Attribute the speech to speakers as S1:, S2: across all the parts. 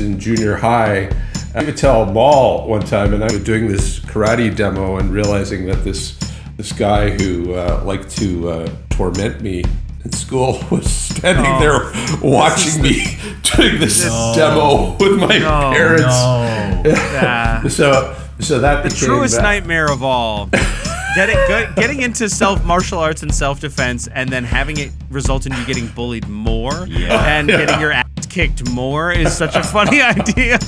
S1: in junior high. I could tell Mall one time, and I was doing this karate demo and realizing that this guy who liked to torment me in school was standing there watching me doing this demo with my parents.
S2: Yeah.
S1: So that
S2: the
S1: became
S2: truest nightmare of all. Getting into martial arts and self-defense, and then having it result in you getting bullied more and getting your ass kicked more is such a funny idea.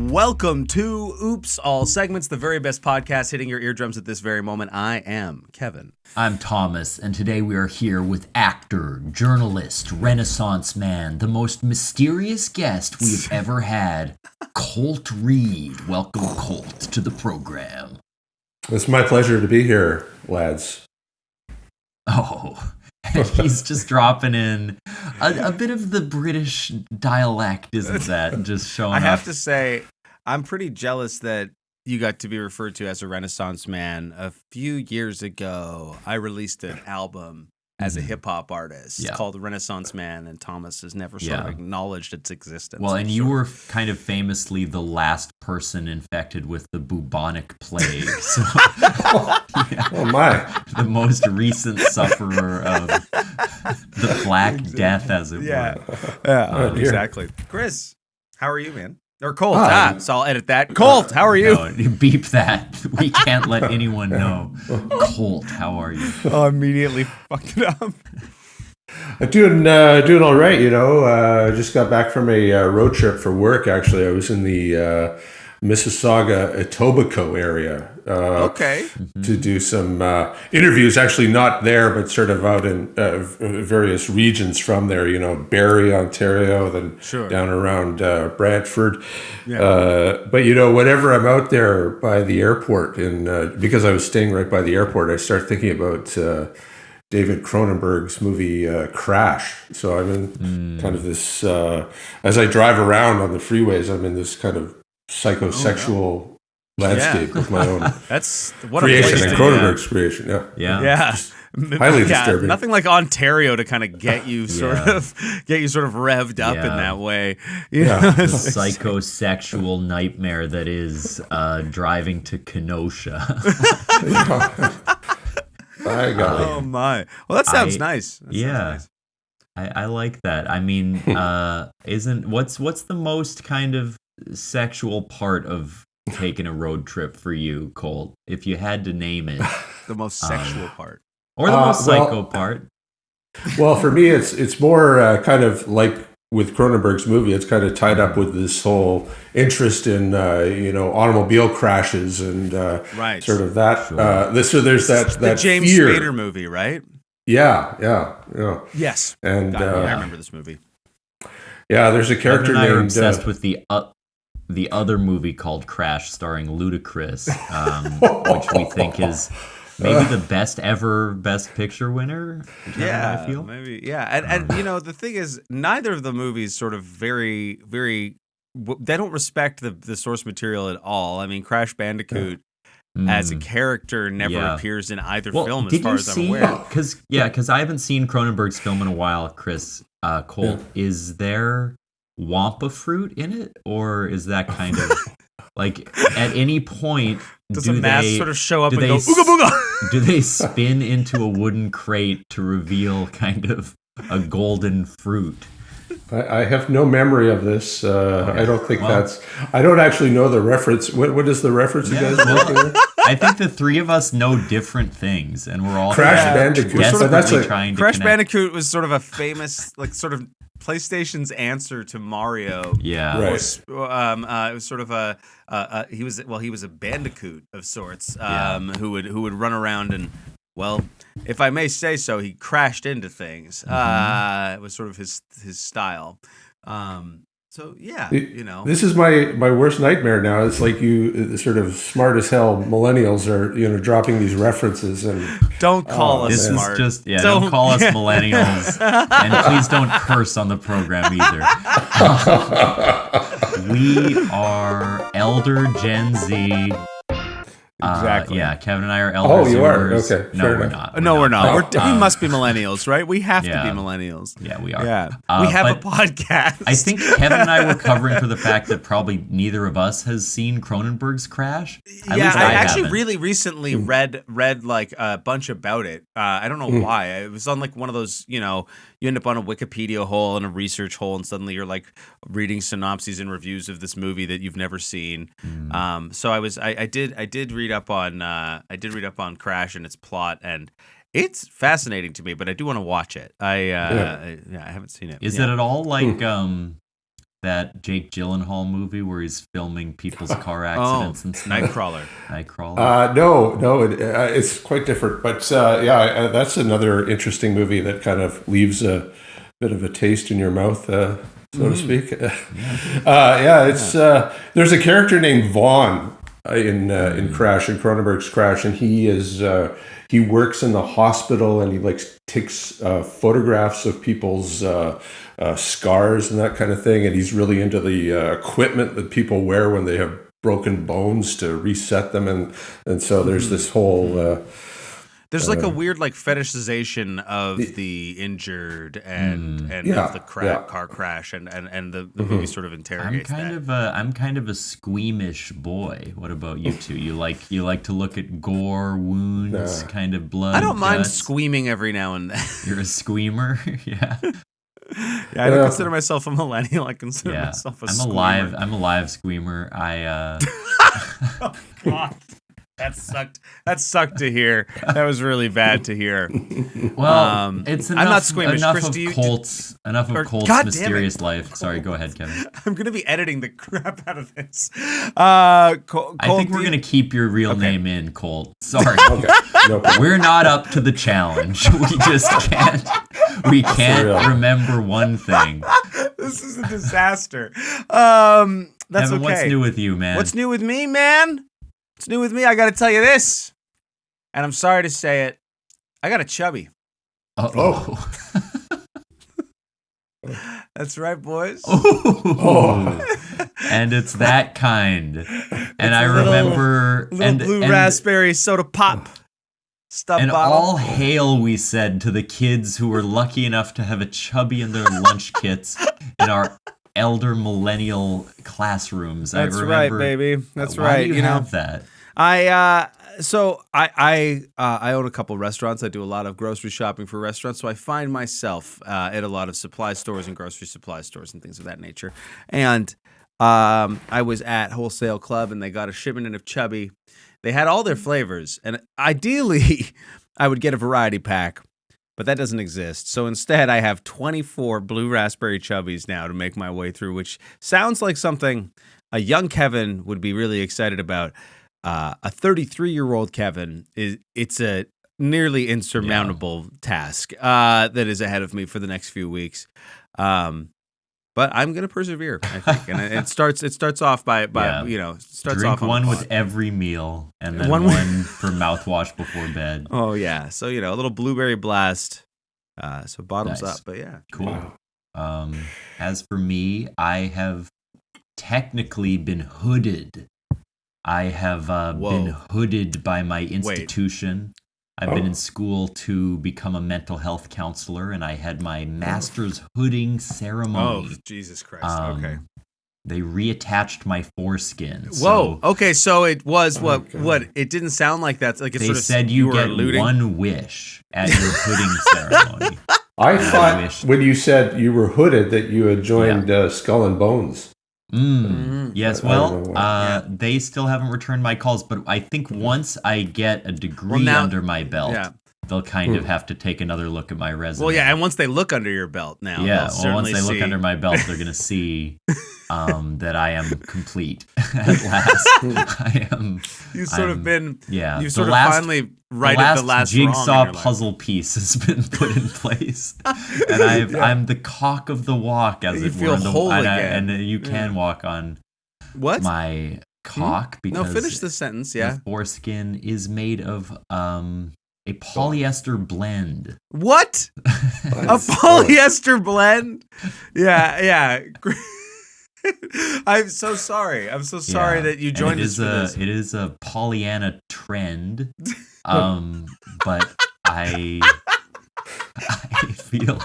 S2: Welcome to Oops, All Segments, the very best podcast hitting your eardrums at this very moment. I am Kevin.
S3: I'm Thomas, and today we are here with actor, journalist, Renaissance man, the most mysterious guest we've ever had, Kolt Read. Welcome, Kolt, to the program.
S1: It's my pleasure to be here, lads.
S3: Oh, he's just dropping in a bit of the British dialect, isn't that? Just showing up.
S2: I have to say, I'm pretty jealous that you got to be referred to as a Renaissance man. A few years ago, I released an album as a hip-hop artist called Renaissance Man, and Thomas has never sort of acknowledged its existence.
S3: Well, and you were kind of famously the last person infected with the bubonic plague. So,
S1: Oh my.
S3: The most recent sufferer of the Black Death, as it were.
S2: Yeah, exactly. Chris, how are you, man? Or Kolt. So I'll edit that. Kolt, how are you?
S3: No, beep that. We can't let anyone know. Kolt, how are you?
S2: Oh, immediately fucked it up.
S1: I'm doing all right, you know. Just got back from a road trip for work, actually. I was in the Mississauga, Etobicoke area to do some interviews. Actually, not there, but sort of out in various regions from there. You know, Barrie, Ontario, then down around Brantford. But you know, whenever I'm out there by the airport, and because I was staying right by the airport, I start thinking about David Cronenberg's movie Crash. So I'm in kind of this as I drive around on the freeways, I'm in this kind of psychosexual landscape of my own
S2: that's what
S1: creation and Cronenberg's creation. Highly disturbing.
S2: Nothing like Ontario to kind of get you sort of revved up in that way. You know?
S3: The psychosexual nightmare that is driving to Kenosha.
S2: Oh my! Well, that sounds nice. Sounds nice.
S3: I like that. I mean, what's the most kind of sexual part of taking a road trip for you, Kolt? If you had to name it,
S2: the most sexual part,
S3: or the most psycho part.
S1: Well, for me, it's more kind of like with Cronenberg's movie. It's kind of tied up with this whole interest in automobile crashes and sort of that. So there's that
S2: the James
S1: fear.
S2: Spader movie, right?
S1: Yeah.
S2: Yes,
S1: and
S2: I remember this movie.
S1: Yeah, there's a character
S3: named.
S1: I'm
S3: obsessed with the other movie called Crash, starring Ludacris, which we think is maybe the best ever Best Picture winner.
S2: Yeah,
S3: I feel
S2: maybe. Yeah, and you know the thing is, neither of the movies sort of very they don't respect the source material at all. I mean, Crash Bandicoot as a character never appears in either film, as far as I'm aware.
S3: Because I haven't seen Cronenberg's film in a while, Chris. Kolt, is there Wampa fruit in it, or is that kind of like at any point
S2: does a mask sort of show up and go ooga booga?
S3: Do they spin into a wooden crate to reveal kind of a golden fruit?
S1: I have no memory of this. I don't think I don't actually know the reference. What is the reference you guys making?
S3: I think the three of us know different things, and we're all
S1: Crash Bandicoot.
S3: Trying to
S2: Crash
S3: connect.
S2: Bandicoot was sort of a famous, like, sort of PlayStation's answer to Mario.
S3: Yeah,
S1: right.
S2: It was sort of he was a bandicoot of sorts, who would run around and, well, if I may say so, he crashed into things. It was sort of his style. So yeah,
S1: this is my worst nightmare now. It's like you sort of smart as hell millennials are dropping these references and
S2: don't call us smart.
S3: Don't call us millennials, and please don't curse on the program either. We are elder Gen Z.
S2: Exactly.
S3: Kevin and I are elder.
S1: You are?
S3: Zoomers.
S1: Okay.
S3: No, we're not.
S2: We're not. We must be millennials, right? We have to be millennials.
S3: Yeah, we are.
S2: Yeah. We have a podcast.
S3: I think Kevin and I were covering for the fact that probably neither of us has seen Cronenberg's Crash.
S2: I actually really recently read like a bunch about it. I don't know why. It was on like one of those, you end up on a Wikipedia hole and a research hole, and suddenly you're like reading synopses and reviews of this movie that you've never seen. So I did read up on Crash and its plot, and it's fascinating to me, but I do want to watch it. I haven't seen it.
S3: Is it at all like that Jake Gyllenhaal movie where he's filming people's car accidents and stuff?
S2: Nightcrawler.
S1: No, it's quite different. But that's another interesting movie that kind of leaves a bit of a taste in your mouth, so to speak. It's there's a character named Vaughn in Crash, in Cronenberg's Crash, and he works in the hospital, and he takes photographs of people's scars and that kind of thing, and he's really into the equipment that people wear when they have broken bones to reset them, and so there's this whole
S2: there's like a weird fetishization of the injured and of the car crash, and the movie sort of interrogates
S3: I'm kind of a squeamish boy. What about you two? You like to look at gore, wounds, kind of blood.
S2: I don't mind
S3: guts?
S2: Squeaming every now and then.
S3: You're a squeamer. Yeah.
S2: I don't consider myself a millennial. I consider myself a squeamer.
S3: I'm a live squeamer.
S2: Oh, God. That sucked to hear. That was really bad to hear.
S3: Well, it's enough,
S2: I'm not squeamish.
S3: Enough
S2: Chris,
S3: of Colt's mysterious life. Sorry, go ahead, Kevin.
S2: I'm going to be editing the crap out of this.
S3: Colt, I think we're going to keep your real name in, Colt. Sorry. Okay. No problem. We're not up to the challenge. We just can't. We can't remember one thing.
S2: This is a disaster. That's
S3: Evan,
S2: okay.
S3: What's new with you, man?
S2: What's new with me, man? What's new with me? I got to tell you this, and I'm sorry to say it. I got a chubby.
S3: Oh.
S2: That's right, boys.
S3: And it's that kind. And I remember
S2: little blue raspberry soda pop.
S3: And
S2: bottle.
S3: All hail, we said to the kids who were lucky enough to have a chubby in their lunch kits in our elder millennial classrooms.
S2: That's right, baby. That's right.
S3: Why do you have that?
S2: I own a couple restaurants. I do a lot of grocery shopping for restaurants, so I find myself at a lot of supply stores and grocery supply stores and things of that nature. And I was at Wholesale Club, and they got a shipment in of chubby. They had all their flavors, and ideally, I would get a variety pack. But that doesn't exist. So instead, I have 24 blue raspberry chubbies now to make my way through, which sounds like something a young Kevin would be really excited about. A 33-year-old Kevin, it's a nearly insurmountable task that is ahead of me for the next few weeks. But I'm going to persevere, I think. And it starts off by starts
S3: Drink
S2: off on
S3: one with every meal, and then one for mouthwash before bed.
S2: Oh, yeah. So, a little blueberry blast. So bottoms up, but yeah.
S3: Cool. Wow. As for me, I have technically been hooded. I have been hooded by my institution. I've been in school to become a mental health counselor, and I had my master's hooding ceremony.
S2: Oh, Jesus Christ. Okay.
S3: They reattached my foreskin.
S2: Whoa. Okay, so it was what? It didn't sound like that. Like
S3: they said you get one wish at your hooding ceremony.
S1: I thought when you said you were hooded that you had joined Skull and Bones.
S3: Yes, well, they still haven't returned my calls, but I think once I get a degree under my belt, they'll kind of have to take another look at my resume.
S2: Well, yeah, and once they look under your belt now,
S3: once they look under my belt, they're going to see that I am complete at last.
S2: You've sort of finally
S3: righted the last jigsaw puzzle piece has been put in place, and I'm the cock of the walk, as it
S2: feel
S3: were.
S2: Whole again.
S3: And you can walk on my cock because
S2: finish the sentence.
S3: The foreskin is made of a polyester blend.
S2: What? A polyester blend? Yeah. I'm so sorry. That you joined us for this.
S3: It is a Pollyanna trend, but I feel.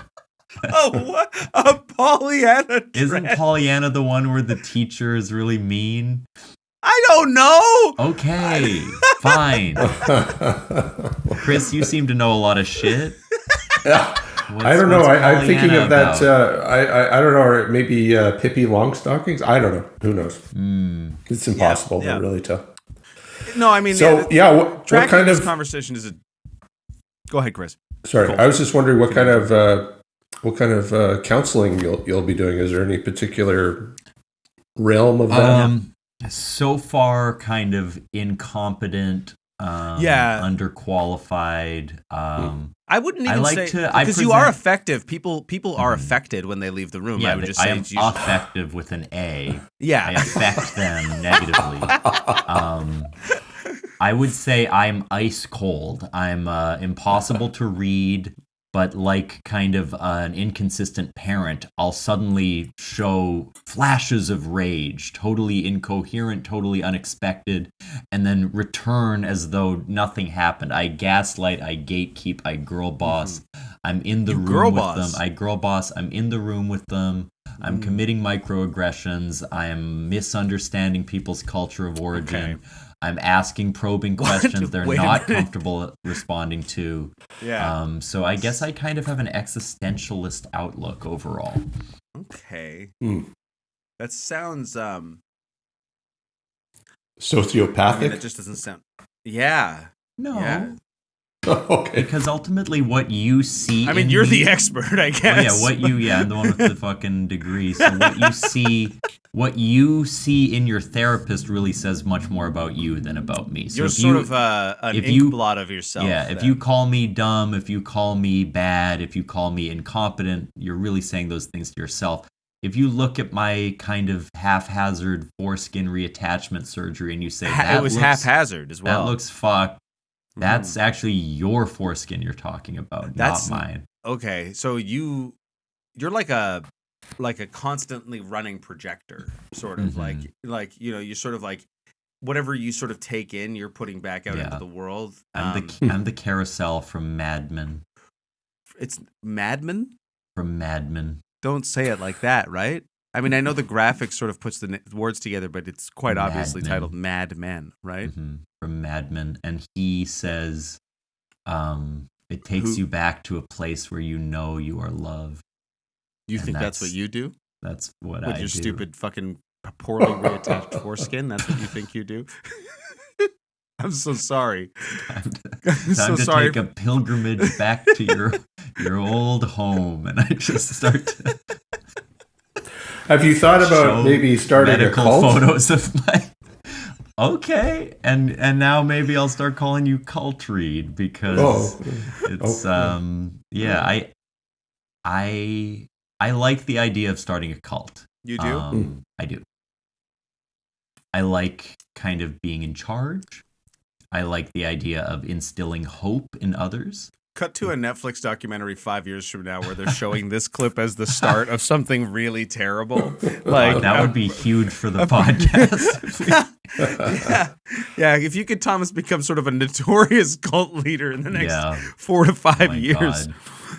S2: What? A Pollyanna trend?
S3: Isn't Pollyanna the one where the teacher is really mean?
S2: I don't know.
S3: Okay, fine. Chris, you seem to know a lot of shit.
S1: I don't know. I'm thinking of that. I don't know. Or maybe Pippi Longstockings. I don't know. Who knows? It's impossible to really tell.
S2: No, I mean.
S1: So what kind of
S2: conversation is it? Go ahead, Chris.
S1: Sorry, cool. I was just wondering what kind of counseling you'll be doing. Is there any particular realm of that?
S3: So far, kind of incompetent, underqualified.
S2: I wouldn't even because you are effective. People are affected when they leave the room.
S3: Yeah,
S2: I would just say
S3: I am effective with an A.
S2: Yeah,
S3: I affect them negatively. I would say I'm ice cold. I'm impossible to read. But like kind of an inconsistent parent, I'll suddenly show flashes of rage, totally incoherent, totally unexpected, and then return as though nothing happened. I gaslight, I gatekeep, I girl boss. I'm in the room with them. I girl boss. I'm in the room with them. I'm committing microaggressions. I'm misunderstanding people's culture of origin. Okay. I'm asking probing questions they're not comfortable responding to.
S2: Yeah.
S3: So I guess I kind of have an existentialist outlook overall.
S2: Okay. That sounds
S1: sociopathic.
S2: It just doesn't sound. Yeah.
S3: No.
S2: Yeah.
S1: Okay.
S3: Because ultimately, what you see.
S2: I mean, you're the expert, I guess.
S3: Well, I'm the one with the fucking degree. So what you see in your therapist really says much more about you than about me. So
S2: you're sort of an ink blot of yourself.
S3: Yeah. If you call me dumb, if you call me bad, if you call me incompetent, you're really saying those things to yourself. If you look at my kind of haphazard foreskin reattachment surgery and you say
S2: it was haphazard as well.
S3: That looks fucked. That's actually your foreskin you're talking about, not mine.
S2: Okay, so you're like a constantly running projector, sort of like you're sort of like whatever you sort of take in, you're putting back out into the world.
S3: I'm the carousel from Mad Men.
S2: It's Mad Men?
S3: From Mad Men.
S2: Don't say it like that, right? I mean, I know the graphics sort of puts the words together, but it's quite obviously titled Mad Men, right?
S3: Mm-hmm. From Mad Men. And he says, it takes you back to a place where you know you are loved.
S2: You think that's what you do?
S3: That's what I do.
S2: With your stupid fucking poorly reattached foreskin? That's what you think you do? I'm so sorry.
S3: Time to take a pilgrimage back to your old home. And I just start to...
S1: Have you thought about maybe starting a cult?
S3: Photos of my... Okay, and now maybe I'll start calling you Kolt Read because it's I like the idea of starting a cult.
S2: You do?
S3: I do. I like kind of being in charge. I like the idea of instilling hope in others.
S2: Cut to a Netflix documentary 5 years from now where they're showing this clip as the start of something really terrible. Like
S3: that would be huge for the podcast.
S2: Yeah. If you could, Thomas, become sort of a notorious cult leader in the next 4 to 5 years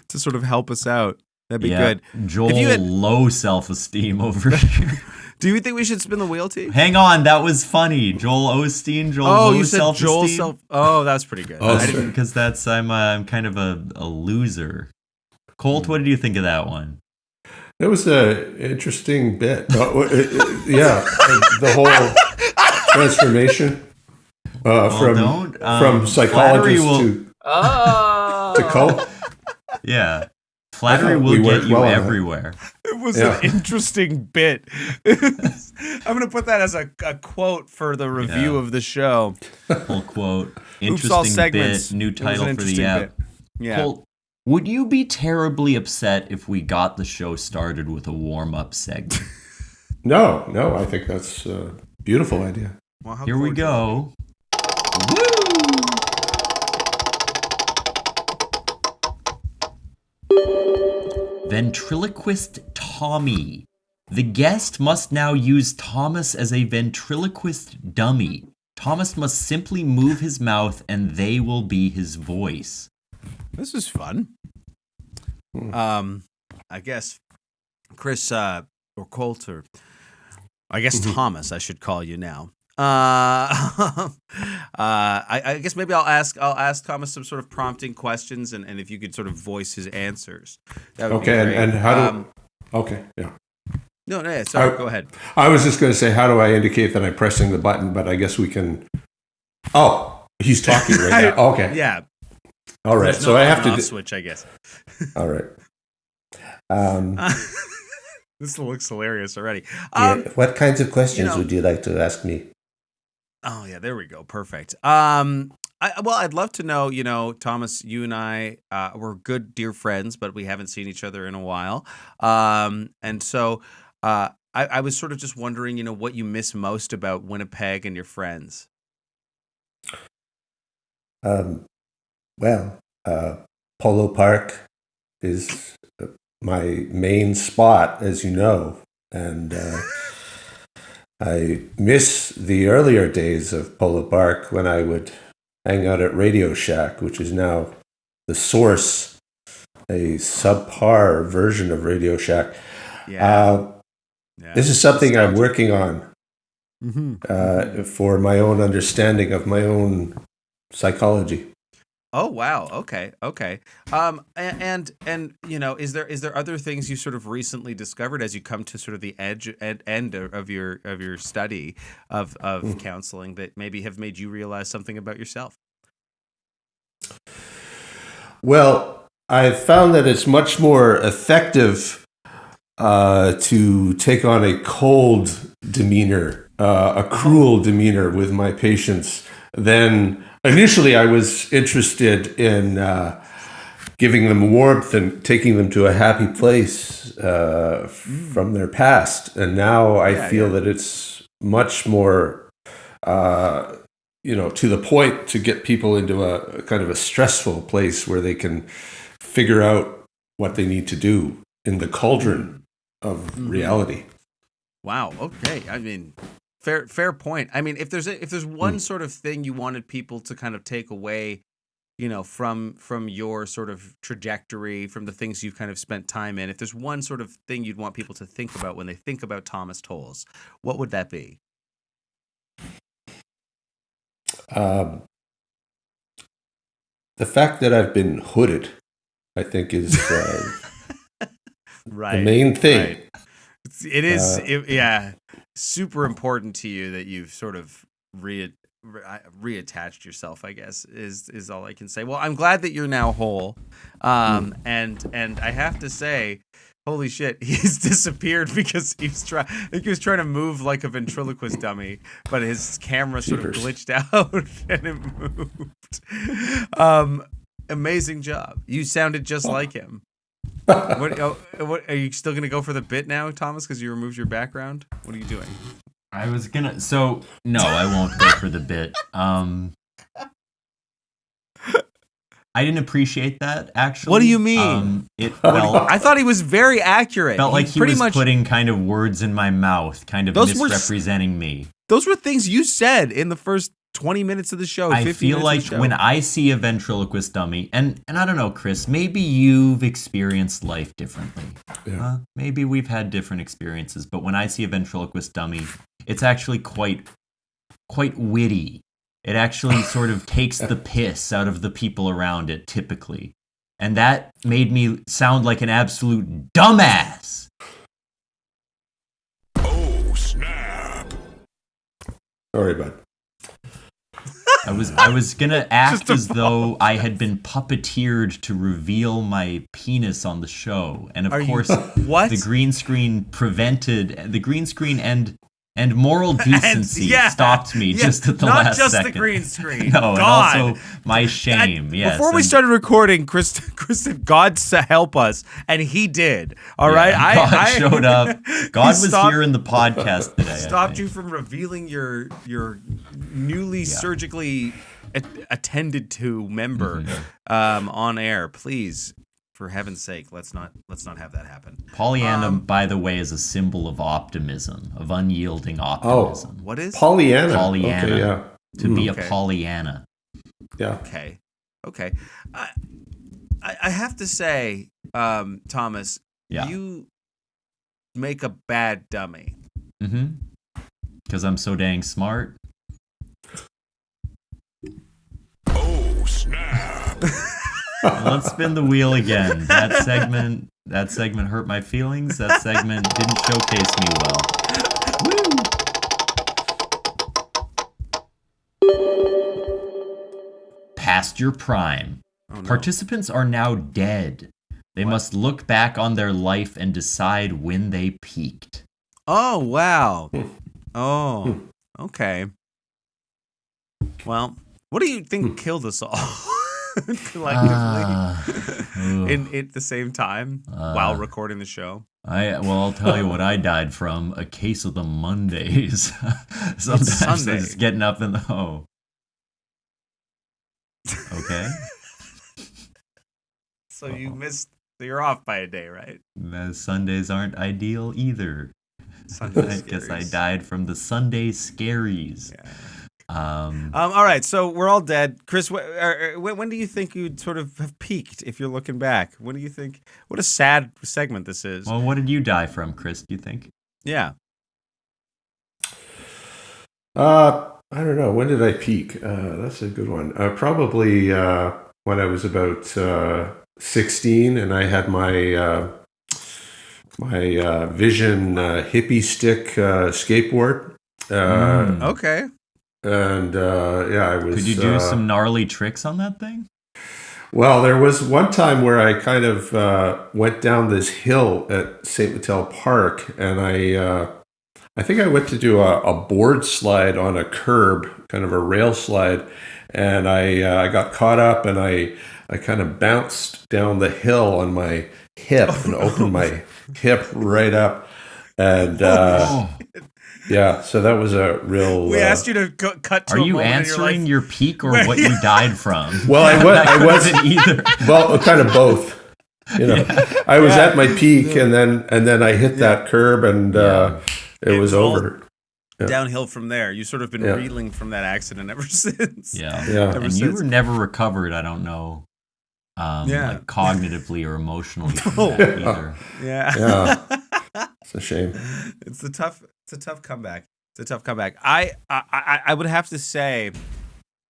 S2: to sort of help us out, that'd be good.
S3: Joel, low self-esteem over here.
S2: Do you think we should spin the wheel, T?
S3: Hang on, that was funny. Joel Osteen, low self-esteem.
S2: Oh, that's pretty good.
S3: Because I'm kind of a loser. Colt, what did you think of that one?
S1: It was an interesting bit. The whole transformation from psychologist to... to Kolt.
S3: Yeah. Flattery will get you everywhere.
S2: It was an interesting bit. I'm going to put that as a quote for the review of the show.
S3: Full quote. Interesting bit. New title for the app.
S2: Yeah.
S3: Kolt, would you be terribly upset if we got the show started with a warm-up segment?
S1: No. I think that's a beautiful idea.
S3: Well, here we go. Woo! Ventriloquist Tommy. The guest must now use Thomas as a ventriloquist dummy. Thomas must simply move his mouth and they will be his voice.
S2: This is fun. I guess Chris or Kolt, or I guess Thomas, I should call you now. I guess maybe I'll ask Thomas some sort of prompting questions, and if you could sort of voice his answers. That would be great.
S1: And how do? Okay, yeah.
S2: No, sorry. Go ahead.
S1: I was just going to say, how do I indicate that I'm pressing the button? But I guess we can. Oh, he's talking right now. Okay.
S2: Yeah.
S1: All right. So I have to
S2: switch, I guess.
S1: All right.
S2: This looks hilarious already.
S1: What kinds of questions would you like to ask me?
S2: Oh yeah, there we go. Perfect. I'd love to know, Thomas, you and I we're good, dear friends, but we haven't seen each other in a while. And so I was sort of just wondering, what you miss most about Winnipeg and your friends.
S1: Polo Park is my main spot, as you know, and I miss the earlier days of Polo Park when I would hang out at Radio Shack, which is now the Source, a subpar version of Radio Shack. This is something I'm working on for my own understanding of my own psychology.
S2: Oh wow! Okay. And is there other things you sort of recently discovered as you come to sort of the end of your study of counseling that maybe have made you realize something about yourself?
S1: Well, I've found that it's much more effective to take on a cold demeanor, a cruel demeanor with my patients than. Initially, I was interested in giving them warmth and taking them to a happy place from their past. And now I feel that it's much more, to the point to get people into a kind of a stressful place where they can figure out what they need to do in the cauldron of reality.
S2: Wow. Okay. I mean... Fair point. I mean, if there's one sort of thing you wanted people to kind of take away, from your sort of trajectory, from the things you've kind of spent time in, if there's one sort of thing you'd want people to think about when they think about Thomas Tolles, what would that be?
S1: The fact that I've been hooded, I think, is
S2: right,
S1: the main thing.
S2: Right. It is, super important to you that you've sort of reattached yourself, I guess, is all I can say. Well, I'm glad that you're now whole. And I have to say, holy shit, he's disappeared because I think he was trying to move like a ventriloquist dummy, but his camera sort of glitched out and it moved. Amazing job. You sounded just like him. What are you still going to go for the bit now, Thomas, because you removed your background? What are you doing?
S3: I was going to... No, I won't go for the bit. I didn't appreciate that, actually.
S2: What do you mean? I thought he was very accurate.
S3: Felt like he was putting kind of words in my mouth, kind of misrepresenting me.
S2: Those were things you said in the first 20 minutes of the show.
S3: I feel like when I see a ventriloquist dummy, and I don't know, Chris, maybe you've experienced life differently. Yeah. Maybe we've had different experiences, but when I see a ventriloquist dummy, it's actually quite witty. It actually sort of takes the piss out of the people around it, typically. And that made me sound like an absolute dumbass.
S1: Oh, snap. Sorry, bud.
S3: I was gonna act as though I had been puppeteered to reveal my penis on the show, and of course, the green screen and moral decency stopped me just at the last second.
S2: Not just the green screen.
S3: No, God. And also my shame. Yes.
S2: Before we started recording, Chris said, "God help us," and he did. All right,
S3: God showed up. God was here in the podcast today.
S2: Stopped you from revealing your newly surgically attended to member on air. Please, for heaven's sake, let's not have that happen.
S3: Pollyanna, by the way, is a symbol of optimism, of unyielding optimism.
S2: What is
S1: Pollyanna?
S3: Pollyanna. Okay,
S1: yeah.
S3: To be a Pollyanna.
S1: Yeah.
S2: Okay. I have to say, Thomas, you make a bad dummy.
S3: Mm-hmm. Because I'm so dang smart.
S4: Oh, snap.
S3: Let's spin the wheel again. That segment hurt my feelings. That segment didn't showcase me well. Woo! Past your prime. Oh, no. Participants are now dead. They must look back on their life and decide when they peaked.
S2: Oh, wow. Oh, okay. Well, what do you think killed us all? Collectively in the same time while recording the show.
S3: I'll tell you what I died from: a case of the Mondays. Sometimes it's getting up in the Okay.
S2: So you missed. So you're off by a day, right?
S3: Sundays aren't ideal either. I guess I died from the Sunday scaries.
S2: Yeah. All right, so we're all dead. Chris, when do you think you'd sort of have peaked if you're looking back? When do you think? What a sad segment this is.
S3: Well, what did you die from, Chris, do you think?
S2: Yeah.
S1: I don't know. When did I peak? That's a good one. Probably when I was about 16 and I had my Vision hippie stick skateboard.
S2: Okay.
S1: And I was.
S3: Could you do some gnarly tricks on that thing?
S1: Well, there was one time where I kind of went down this hill at St. Mattel Park, and I think I went to do a board slide on a curb, kind of a rail slide, and I got caught up, and I kind of bounced down the hill on my hip and opened my hip right up, and. Yeah, so that was a real.
S2: We asked you to cut to.
S3: Are you answering your peak or what you died from?
S1: Well, I wasn't
S3: either.
S1: Well, kind of both. You know, I was at my peak, and then I hit that curb, and it was over.
S2: Downhill from there. You sort of been reeling from that accident ever since.
S3: And you were never recovered. I don't know. Like cognitively or emotionally from that either.
S1: Yeah. It's a shame.
S2: It's a tough comeback. I would have to say,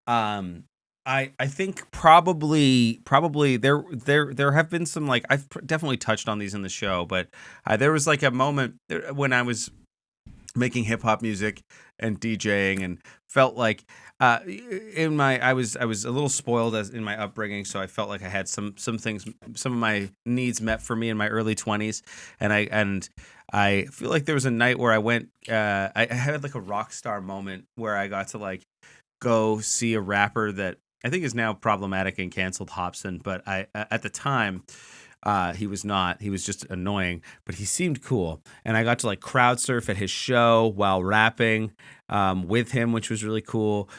S2: I think probably there have been some, like, I've definitely touched on these in the show, but there was like a moment when I was making hip hop music and DJing and felt like I was a little spoiled in my upbringing, so I felt like I had some things, some of my needs met for me in my early 20s, and I feel like there was a night where I went I had like a rock star moment where I got to like go see a rapper that I think is now problematic and canceled, Hobson, but at the time he was not. He was just annoying, but he seemed cool. And I got to like crowd surf at his show while rapping with him, which was really cool.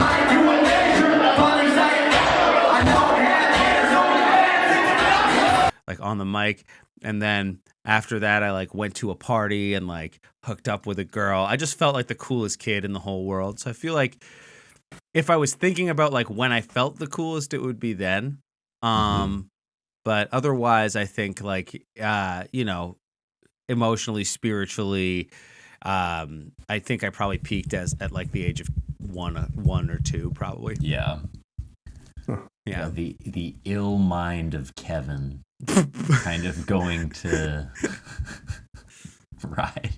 S2: Like on the mic. And then after that, I like went to a party and like hooked up with a girl. I just felt like the coolest kid in the whole world. So I feel like if I was thinking about like when I felt the coolest, it would be then. But otherwise, I think like, emotionally, spiritually, I think I probably peaked at like the age of one or two, probably.
S3: Yeah.
S2: Yeah.
S3: The ill mind of Kevin kind of going to right.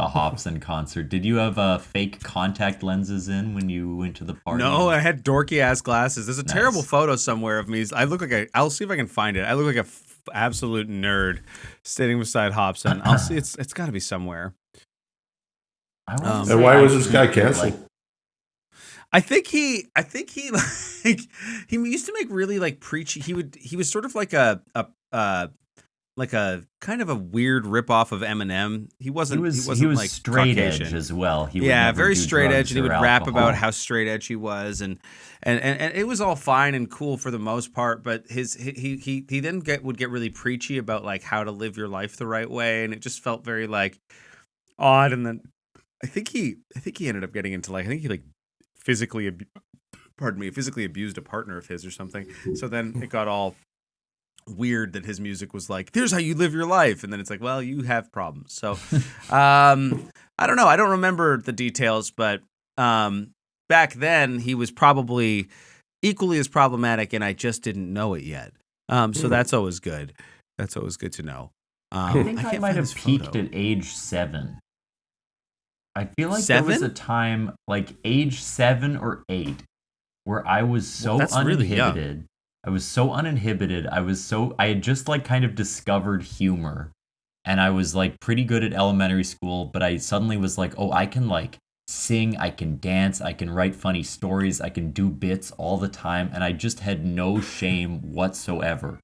S3: the Hobson concert. Did you have fake contact lenses in when you went to the party?
S2: No, I had dorky ass glasses. There's a terrible photo somewhere of me. I look like I'll see if I can find it. I look like a absolute nerd sitting beside Hobson. I'll see. It's got to be somewhere.
S1: And why was this guy canceled?
S2: I think he like he used to make really like preachy. He was sort of like a kind of a weird ripoff of Eminem. He wasn't like
S3: straight
S2: Caucasian.
S3: Edge as well. He
S2: very straight edge, and he would rap
S3: alcohol.
S2: about how straight edge he was, and it was all fine and cool for the most part. But he then would get really preachy about like how to live your life the right way, and it just felt very like odd. And then I think he ended up getting into he physically abused a partner of his or something. So then it got all weird that his music was like, here's how you live your life, and then it's like, well, you have problems. So I don't know, I don't remember the details, but back then he was probably equally as problematic, and I just didn't know it yet. So that's always good to know.
S3: I think I might have peaked at age 7. I feel like
S2: 7?
S3: there was a time like age 7 or 8 where I was so uninhibited. Really, I was so uninhibited. I had just like kind of discovered humor, and I was like pretty good at elementary school, but I suddenly was like, oh, I can like sing, I can dance, I can write funny stories, I can do bits all the time, and I just had no shame whatsoever.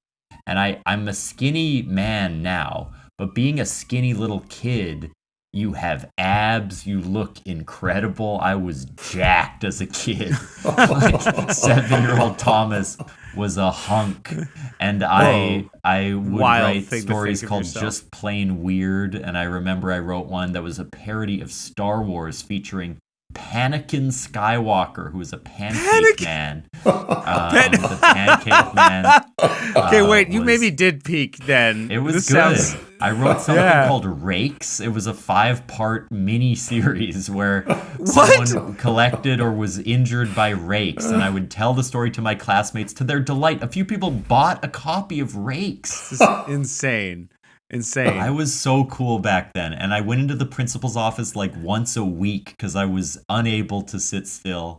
S3: And I'm a skinny man now, but being a skinny little kid, you have abs, you look incredible. I was jacked as a kid. Like 7-year-old Thomas was a hunk, and I would write stories called Just Plain Weird, and I remember I wrote one that was a parody of Star Wars featuring Panakin Skywalker, who was a pancake man. The pancake man.
S2: Okay, wait, you maybe did peak then.
S3: It was good. I wrote something called Rakes. It was a 5-part mini-series where someone collected or was injured by rakes, and I would tell the story to my classmates. To their delight, a few people bought a copy of Rakes.
S2: This is insane. I
S3: was so cool back then, and I went into the principal's office like once a week because I was unable to sit still.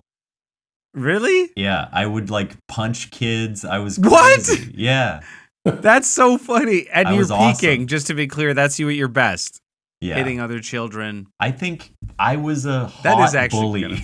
S2: Really?
S3: Yeah, I would like punch kids. I was crazy. What? Yeah.
S2: That's so funny. And you're peaking,
S3: awesome.
S2: Just to be clear, that's you at your best.
S3: Yeah.
S2: Hitting other children.
S3: I think I was a hot bully.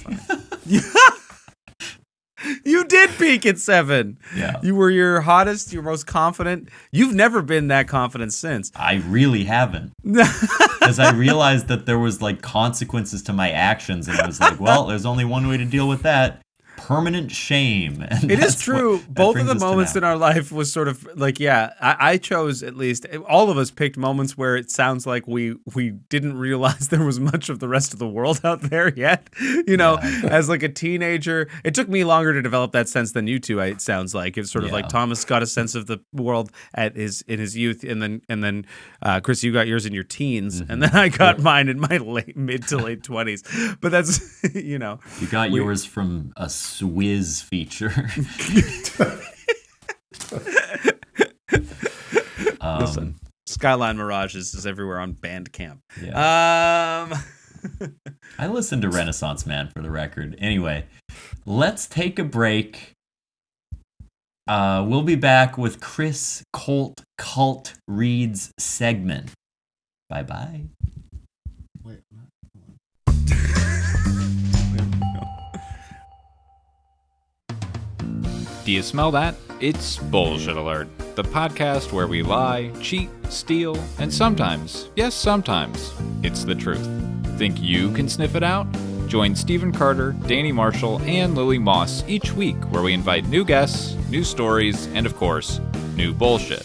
S2: You did peak at 7.
S3: Yeah.
S2: You were your hottest, your most confident. You've never been that confident since.
S3: I really haven't. Because I realized that there was like consequences to my actions, and I was like, well, there's only one way to deal with that. Permanent shame. And
S2: it is true. Both of the moments in our life was sort of like, I chose, at least all of us picked moments where it sounds like we didn't realize there was much of the rest of the world out there yet. As like a teenager, it took me longer to develop that sense than you two. It sounds like it's sort of like Thomas got a sense of the world in his youth, and then Chris, you got yours in your teens, and then I got mine in my mid to late 20s. But that's
S3: You got yours from a Swizz feature.
S2: Listen, Skyline Mirage is everywhere on Bandcamp.
S3: Yeah. I listened to Renaissance Man, for the record. Anyway, let's take a break. We'll be back with Chris Kolt Read's segment. Bye-bye.
S2: Wait,
S5: Do you smell that? It's Bullshit Alert, the podcast where we lie, cheat, steal, and sometimes, yes, sometimes, it's the truth. Think you can sniff it out? Join Stephen Carter, Danny Marshall, and Lily Moss each week where we invite new guests, new stories, and of course, new bullshit.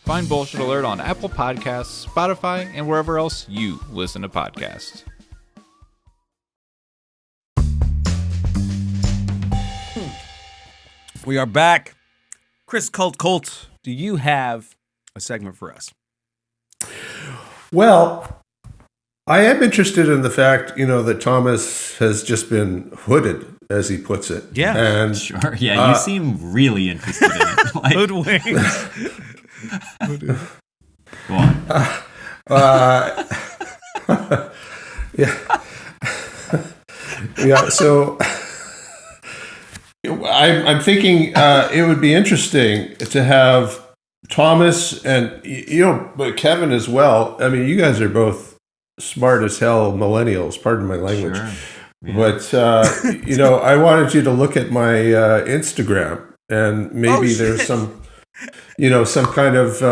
S5: Find Bullshit Alert on Apple Podcasts, Spotify, and wherever else you listen to podcasts.
S2: We are back. Chris Kolt, do you have a segment for us?
S1: Well, I am interested in the fact, that Thomas has just been hooded, as he puts it.
S2: Yeah.
S1: And,
S3: sure. Yeah, you seem really interested in it. Like,
S2: Hoodwinked.
S3: Go on.
S1: Yeah. Yeah. So I'm thinking it would be interesting to have Thomas and but Kevin as well. I mean, you guys are both smart as hell millennials. Pardon my language.
S3: Sure. Yeah.
S1: But I wanted you to look at my Instagram, and maybe there's some kind of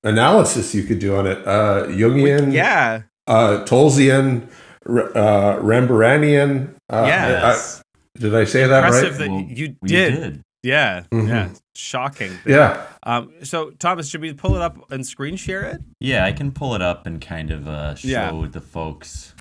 S1: analysis you could do on it. Jungian, Tolzian, Rembrandtian.
S2: Yes.
S1: Did I say that right?
S2: Impressive that you did. Yeah.
S1: Mm-hmm.
S2: Yeah. Shocking.
S1: Yeah.
S2: So, Thomas, should we pull it up and screen share it?
S3: Yeah, I can pull it up and kind of show the folks.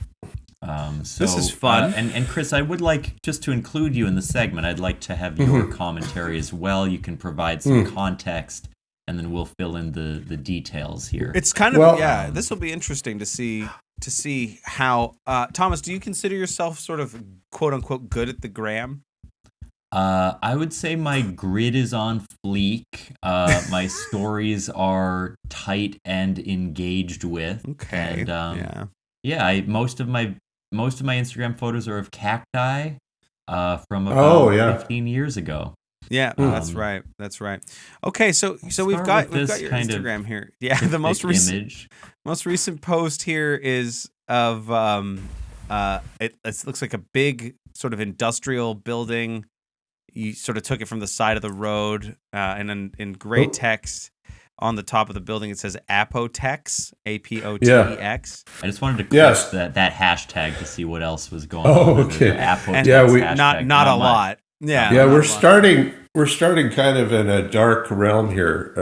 S2: This is fun.
S3: And Chris, I would like just to include you in the segment. I'd like to have your commentary as well. You can provide some context, and then we'll fill in the details here.
S2: It's kind of this will be interesting to see how Thomas, do you consider yourself sort of quote unquote good at the gram?
S3: I would say my grid is on fleek. My stories are tight and engaged with.
S2: Okay.
S3: And most of my Instagram photos are of cacti from about 15 years ago.
S2: Yeah, that's right. That's right. Okay, so we've got your Instagram here. Yeah, the most recent post here is of it looks like a big sort of industrial building. You sort of took it from the side of the road, and in gray text on the top of the building it says Apotex, Apotex.
S3: I just wanted to click that hashtag to see what else was going on.
S1: Oh, okay.
S2: Not a lot. Yeah.
S1: Yeah, we're starting kind of in a dark realm here.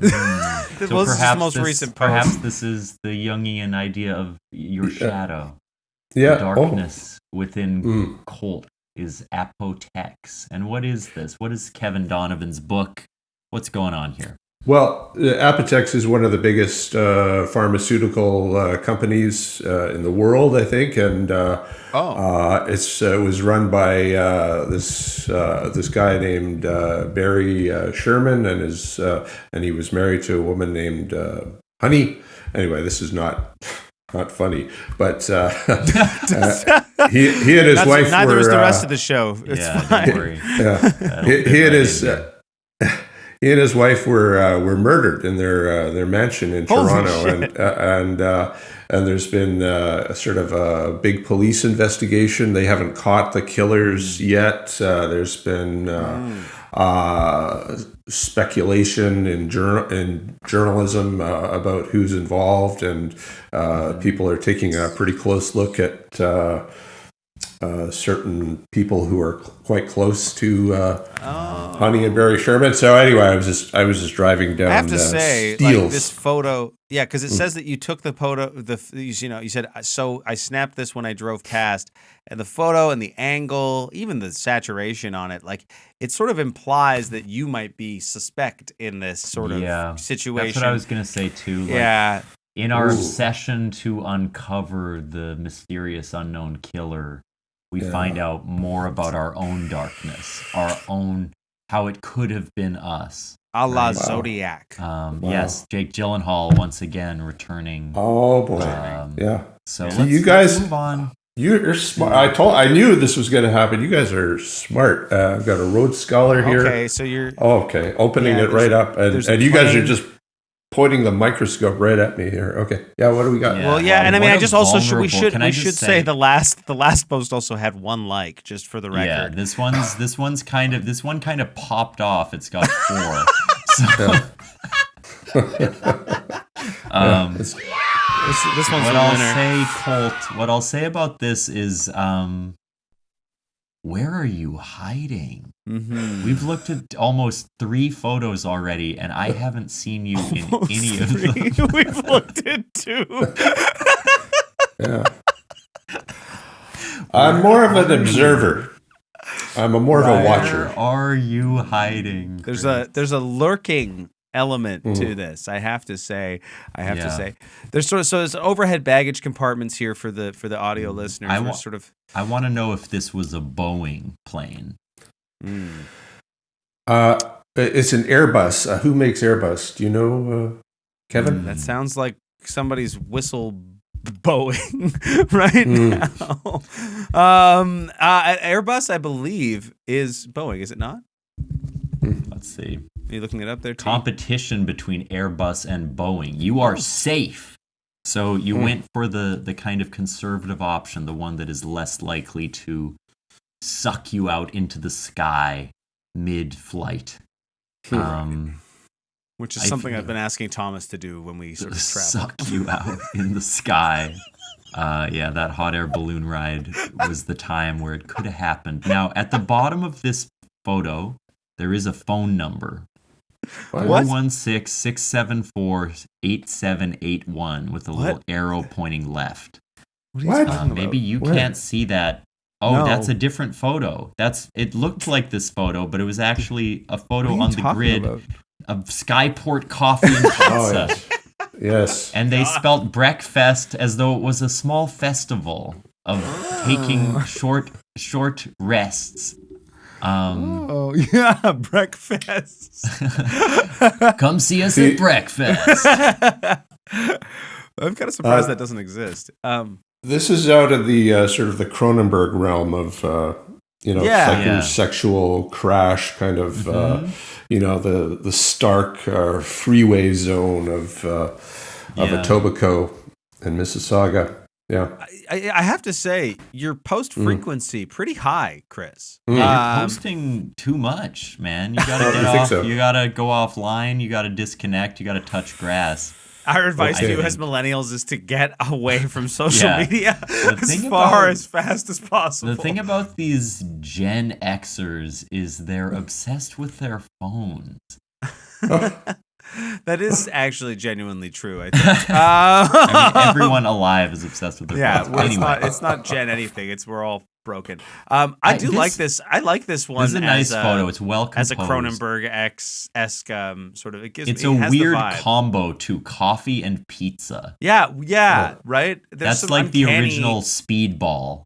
S2: This is the most recent post.
S3: Perhaps this is the Jungian idea of your shadow.
S1: Yeah.
S3: The darkness within Kolt is Apotex. And what is this? What is Kevin Donovan's book? What's going on here?
S1: Well, Apotex is one of the biggest pharmaceutical companies in the world, I think, and it was run by this guy named Barry Sherman, and he was married to a woman named Honey. Anyway, this is not funny, but he and his wife.
S2: Neither is the rest of the show. It's fine.
S3: Don't worry.
S1: He and his wife were murdered in their mansion in Toronto, and there's been a sort of a big police investigation. They haven't caught the killers yet. There's been speculation in journalism about who's involved, and people are taking a pretty close look at certain people who are quite close to Honey and Barry Sherman. So anyway, I was just driving down.
S2: I have to say,
S1: Steeles.
S2: like, this photo, because it says that you took the photo. You said, so I snapped this when I drove past, and the photo and the angle, even the saturation on it, like it sort of implies that you might be suspect in this sort of situation.
S3: That's what I was gonna say too. Like, in our obsession to uncover the mysterious unknown killer, we find out more about our own darkness, our own, how it could have been us.
S2: A la Zodiac.
S3: Yes, Jake Gyllenhaal once again returning.
S1: Oh boy.
S3: So
S1: you guys
S3: let's move on.
S1: You're smart. I knew this was going to happen. You guys are smart. I've got a Rhodes Scholar here.
S2: Okay, so you're...
S1: Oh, okay, opening it right up. And you guys are just pointing the microscope right at me here. Okay. Yeah, what do we got?
S2: Well, and I mean, I just also we should say the last post also had 1 like, just for the record.
S3: Yeah, this one kind of popped off. It's got 4. So
S2: this one's
S3: what
S2: the
S3: I'll
S2: winner.
S3: say, Kolt, what I'll say about this is where are you hiding?
S2: Mm-hmm.
S3: We've looked at almost 3 photos already, and I haven't seen you in any of them.
S2: We've looked at 2.
S1: Yeah. I'm more of an observer. I'm more of a watcher.
S3: Where are you hiding?
S2: There's a lurking element to this. I have to say. There's there's overhead baggage compartments here for the audio listeners.
S3: I want to know if this was a Boeing plane.
S1: It's an Airbus. Who makes Airbus? Do you know, Kevin?
S2: That sounds like somebody's whistle Boeing right now. Airbus, I believe, is Boeing. Is it not?
S3: Let's see.
S2: Are you looking it up there, too?
S3: Competition between Airbus and Boeing. You are safe. So you went for the kind of conservative option, the one that is less likely to suck you out into the sky mid-flight.
S2: Which is something I've been asking Thomas to do when we sort of travel.
S3: Suck you out in the sky. Yeah, that hot air balloon ride was the time where it could have happened. Now, at the bottom of this photo, there is a phone number. 416-674-8781 with a little arrow pointing left.
S1: What?
S3: Maybe you can't see that. Oh, no. That's a different photo. It looked like this photo, but it was actually a photo on the grid of Skyport Coffee and Pizza.
S1: Yes.
S3: And they spelt breakfast as though it was a small festival of taking short rests.
S2: Breakfast.
S3: Come see us at breakfast.
S2: I'm kind of surprised that doesn't exist.
S1: This is out of the sort of the Cronenberg realm of psychosexual crash kind of the stark freeway zone of Etobicoke and Mississauga. Yeah,
S2: I have to say your post frequency pretty high, Chris.
S3: You're posting too much, man. You gotta get off. So? You gotta go offline. You gotta disconnect. You gotta touch grass.
S2: Our advice to you as millennials is to get away from social media as fast as possible.
S3: The thing about these Gen Xers is they're obsessed with their phones.
S2: That is actually genuinely true, I think.
S3: Everyone alive is obsessed with their phones.
S2: Well,
S3: anyway.
S2: It's not Gen anything. We're all broken. I like this. I like this one.
S3: This is a nice photo. It's well composed.
S2: As a Cronenberg-esque sort of.
S3: It's a weird combo to coffee and pizza.
S2: Yeah, right?
S3: There's that's like the original Speedball.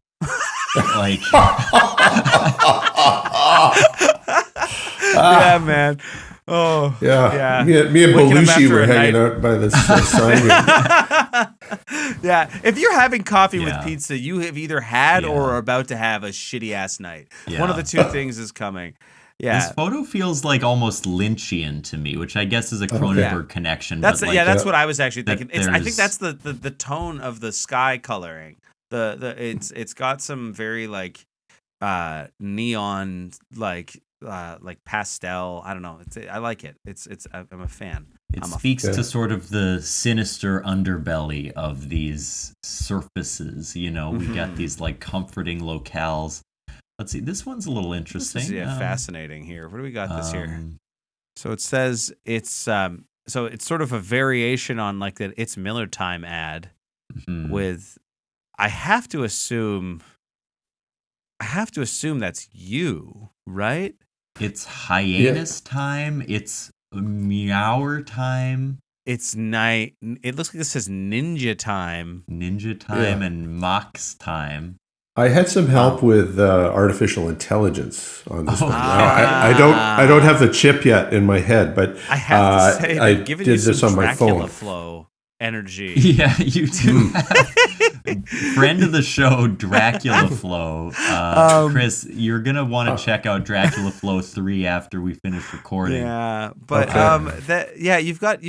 S2: Yeah, man. Oh,
S1: yeah. Me and Belushi were hanging out by this sign.
S2: Yeah, if you're having coffee with pizza, you have either had or are about to have a shitty ass night. Yeah. One of the two things is coming. Yeah,
S3: this photo feels like almost Lynchian to me, which I guess is a Cronenberg connection.
S2: That's what I was actually thinking. I think that's the tone of the sky coloring. It's got some very neon like pastel. I don't know. I like it. I'm a fan.
S3: It speaks to sort of the sinister underbelly of these surfaces. We got these comforting locales. Let's see. This one's a little interesting.
S2: This is fascinating here. What do we got this here? So it says it's sort of a variation on that It's Miller Time ad with. I have to assume that's you, right?
S3: It's hyenas time. It's meower time.
S2: It's night. It looks like this says ninja time.
S3: Ninja time and Mox time.
S1: I had some help with artificial intelligence on this one. I don't have the chip yet in my head, but
S2: I have to say,
S1: I did this on my phone.
S2: Flow energy.
S3: Yeah, you do. Friend of the show, Dracula Flow. Chris, you're gonna want to check out Dracula Flow 3 after we finish recording.
S2: Yeah, but you've got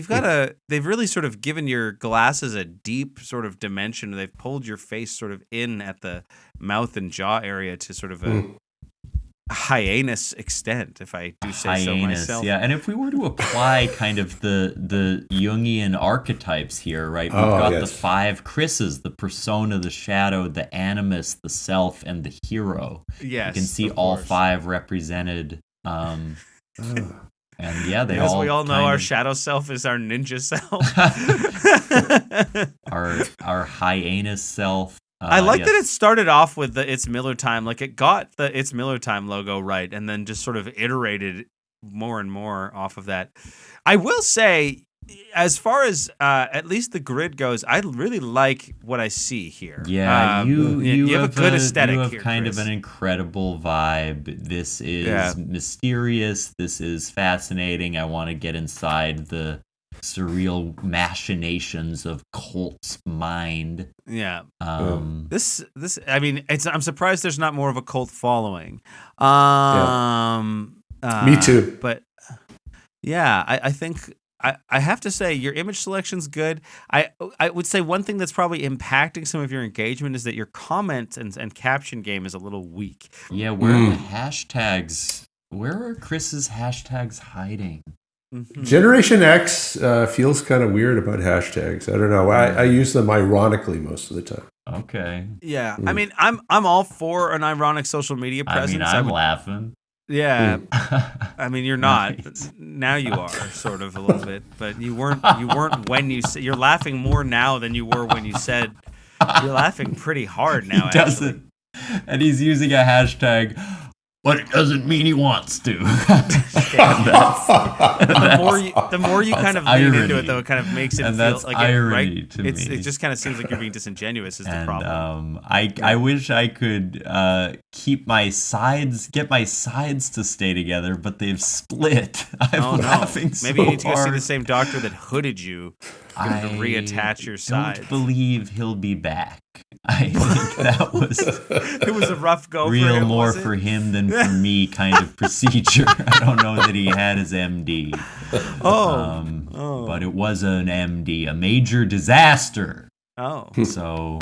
S2: they've really sort of given your glasses a deep sort of dimension. They've pulled your face sort of in at the mouth and jaw area to sort of a hyenas extent, if I do say so myself.
S3: Yeah, and if we were to apply kind of the Jungian archetypes here, right? We've got the 5 Chris's, the persona, the shadow, the animus, the self, and the hero.
S2: Yes,
S3: you can see all 5 represented. And they
S2: as
S3: all. As
S2: we all know, our shadow self is our ninja self.
S3: our hyenas self.
S2: I like that it started off with the It's Miller Time. It got the It's Miller Time logo right, and then just sort of iterated more and more off of that. I will say, as far as at least the grid goes, I really like what I see here.
S3: Yeah, you
S2: have a good aesthetic
S3: you have
S2: here,
S3: kind
S2: Chris.
S3: of an incredible vibe. This is mysterious. This is fascinating. I want to get inside the surreal machinations of Colt's mind.
S2: Yeah. This. I mean, I'm surprised there's not more of a cult following.
S1: Me too.
S2: But yeah, I think I have to say your image selection's good. I would say one thing that's probably impacting some of your engagement is that your comment and caption game is a little weak.
S3: Yeah, where are the hashtags? Where are Chris's hashtags hiding?
S2: Mm-hmm.
S1: Generation X feels kind of weird about hashtags. I don't know. I use them ironically most of the time.
S3: Okay.
S2: Yeah, I mean, I'm all for an ironic social media presence.
S3: I mean, I'm laughing.
S2: Yeah, I mean, you're not.
S3: Nice.
S2: Now you are, sort of, a little bit. But you weren't when you said. You're laughing more now than you were when you said. You're laughing pretty hard now.
S3: He doesn't, and he's using a hashtag, but it doesn't mean he wants to.
S2: The more you kind of lean into it, though, it kind of makes it
S3: and
S2: feel
S3: that's
S2: like
S3: irony
S2: it, right?
S3: to me.
S2: It just kind of seems like you're being disingenuous. Is the problem?
S3: I wish I could get my sides to stay together, but they've split. I'm laughing so
S2: Maybe you need to go see
S3: hard.
S2: the same doctor that hooded you. Going to reattach your sides.
S3: I don't believe he'll be back. I think that was
S2: it was a rough go
S3: real
S2: for him,
S3: more for him than for me kind of procedure. I don't know that he had his MD. But it was an MD, a major disaster.
S2: Oh.
S3: So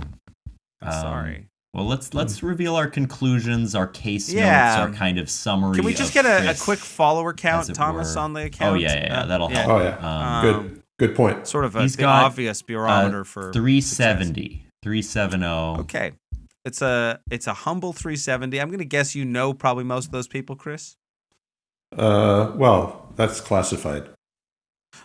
S2: I'm sorry.
S3: Well, let's reveal our conclusions, our case notes, our kind of summary.
S2: Can we just get a quick follower count, Thomas, on the account?
S3: Oh yeah, that'll help.
S1: Oh yeah, good point.
S2: Sort of the obvious barometer for
S3: 370. 370.
S2: Okay, it's a humble 370. I'm gonna guess you know probably most of those people, Chris.
S1: Well, that's classified.